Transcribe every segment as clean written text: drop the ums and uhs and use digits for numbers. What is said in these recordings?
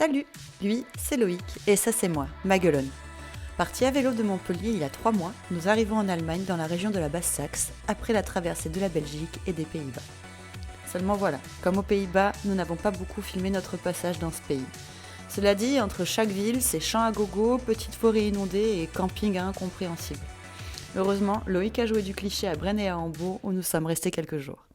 Salut! Lui, c'est Loïc, et ça c'est moi, Maguelone. Parti à vélo de Montpellier il y a 3 mois, nous arrivons en Allemagne dans la région de la Basse-Saxe, après la traversée de la Belgique et des Pays-Bas. Seulement voilà, comme aux Pays-Bas, nous n'avons pas beaucoup filmé notre passage dans ce pays. Cela dit, entre chaque ville, c'est champs à gogo, petites forêts inondées et camping incompréhensible. Heureusement, Loïc a joué du cliché à Braine et à Hambourg où nous sommes restés quelques jours.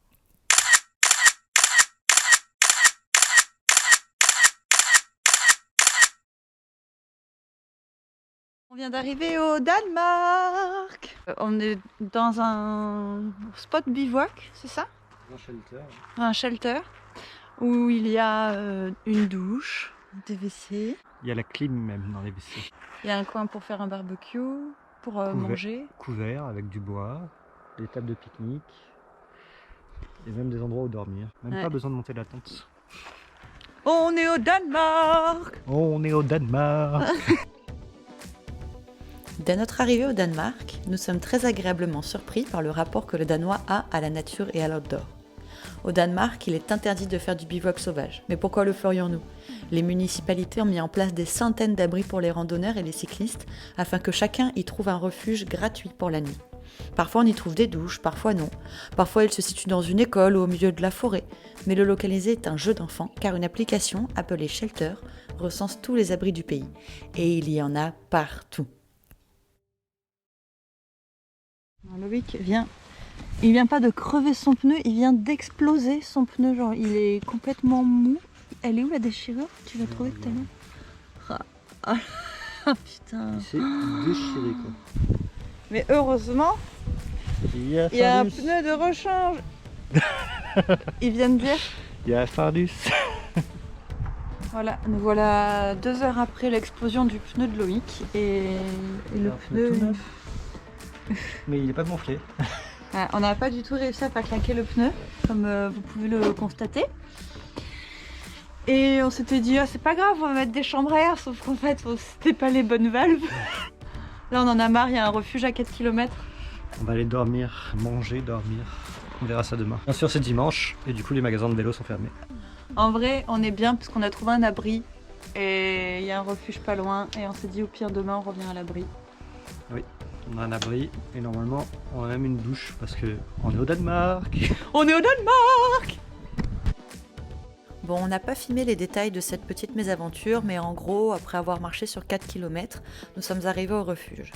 On vient d'arriver au Danemark. On est dans un spot bivouac, c'est ça? Un shelter. Un shelter où il y a une douche, des WC. Il y a la clim même dans les WC. Il y a un coin pour faire un barbecue, pour manger. Couvert avec du bois, des tables de pique-nique et même des endroits où dormir. Même pas besoin de monter la tente. On est au Danemark! On est au Danemark. Dès notre arrivée au Danemark, nous sommes très agréablement surpris par le rapport que le Danois a à la nature et à l'outdoor. Au Danemark, il est interdit de faire du bivouac sauvage. Mais pourquoi le ferions-nous? Les municipalités ont mis en place des centaines d'abris pour les randonneurs et les cyclistes afin que chacun y trouve un refuge gratuit pour la nuit. Parfois on y trouve des douches, parfois non. Parfois il se situe dans une école ou au milieu de la forêt. Mais le localiser est un jeu d'enfant car une application appelée Shelter recense tous les abris du pays. Et il y en a partout. Loïc vient, il vient pas de crever son pneu, il vient d'exploser son pneu, genre il est complètement mou. Elle est où la déchirure? Tu l'as trouvée tout à l'heure? Ah putain. C'est déchiré quoi. Mais heureusement, il y a un pneu de rechange. Ils viennent dire. Il y a Fardus. Voilà, nous voilà 2 heures après l'explosion du pneu de Loïc et le pneu. Mais il n'est pas gonflé. On n'a pas du tout réussi à faire claquer le pneu, comme vous pouvez le constater. Et on s'était dit, ah, c'est pas grave, on va mettre des chambres à air, sauf qu'en fait, c'était pas les bonnes valves. Là, on en a marre, il y a un refuge à 4 km. On va aller dormir, manger, dormir. On verra ça demain. Bien sûr, c'est dimanche et du coup, les magasins de vélo sont fermés. En vrai, on est bien parce qu'on a trouvé un abri et il y a un refuge pas loin. Et on s'est dit, au pire, demain, on revient à l'abri. Oui. On a un abri et normalement on a même une douche parce que on est au Danemark. On est au Danemark! Bon, on n'a pas filmé les détails de cette petite mésaventure, mais en gros, après avoir marché sur 4 km, nous sommes arrivés au refuge.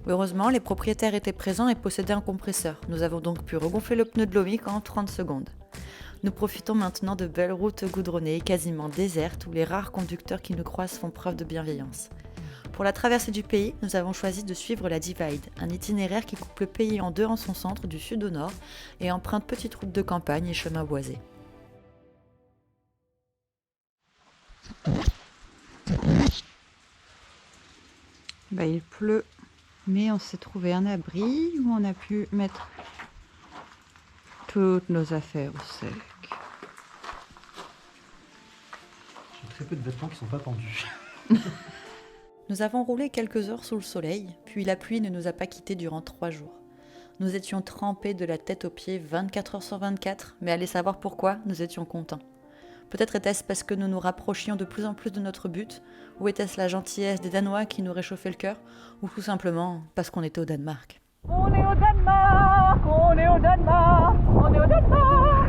Heureusement, les propriétaires étaient présents et possédaient un compresseur. Nous avons donc pu regonfler le pneu de Loïc en 30 secondes. Nous profitons maintenant de belles routes goudronnées, quasiment désertes, où les rares conducteurs qui nous croisent font preuve de bienveillance. Pour la traversée du pays, nous avons choisi de suivre la Divide, un itinéraire qui coupe le pays en deux en son centre, du sud au nord, et emprunte petites routes de campagne et chemins boisés. Il pleut, mais on s'est trouvé un abri où on a pu mettre toutes nos affaires au sec. J'ai très peu de vêtements qui sont pas pendus. Nous avons roulé quelques heures sous le soleil, puis la pluie ne nous a pas quittés durant 3 jours. Nous étions trempés de la tête aux pieds 24 heures sur 24, mais allez savoir pourquoi, nous étions contents. Peut-être était-ce parce que nous nous rapprochions de plus en plus de notre but, ou était-ce la gentillesse des Danois qui nous réchauffait le cœur, ou tout simplement parce qu'on était au Danemark. On est au Danemark, on est au Danemark, on est au Danemark.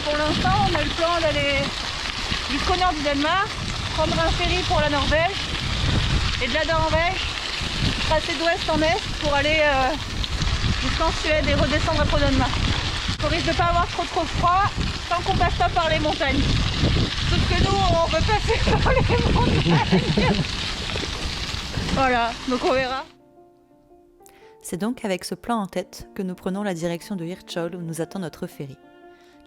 Pour l'instant, on a le plan d'aller jusqu'au nord du Danemark, prendre un ferry pour la Norvège, et de la Norvège, passer d'ouest en est pour aller jusqu'en Suède et redescendre après au Danemark. On risque de ne pas avoir trop froid tant qu'on passe pas par les montagnes. Sauf que nous, on veut passer par les montagnes. Voilà, donc on verra. C'est donc avec ce plan en tête que nous prenons la direction de Hirtshals où nous attend notre ferry.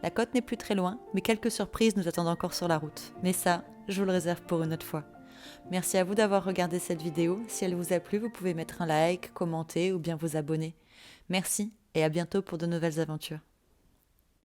La côte n'est plus très loin, mais quelques surprises nous attendent encore sur la route. Mais ça, je vous le réserve pour une autre fois. Merci à vous d'avoir regardé cette vidéo. Si elle vous a plu, vous pouvez mettre un like, commenter ou bien vous abonner. Merci et à bientôt pour de nouvelles aventures.